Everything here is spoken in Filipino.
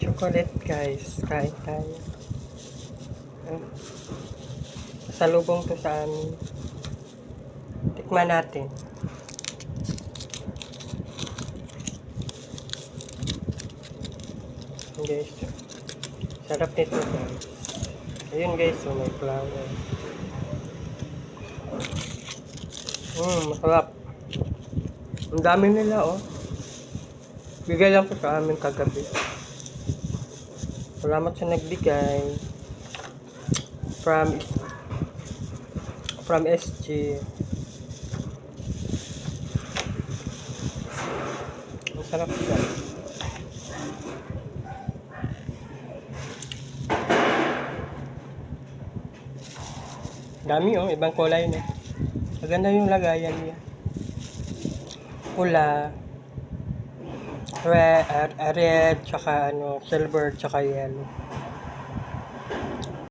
Chocolate guys, kain tayo. Salubong to sa amin. Tikman natin. Guys, sarap nito guys. Ayun guys, so may flour. Masarap. Ang dami nila oh. Bigay lang po sa amin kagabi. Salamat sa nagbigay. From SG. Masarap siya. Dami oh, ibang kulay na. Maganda yung lagayan niya. Pula, red, tsaka silver, tsaka yellow.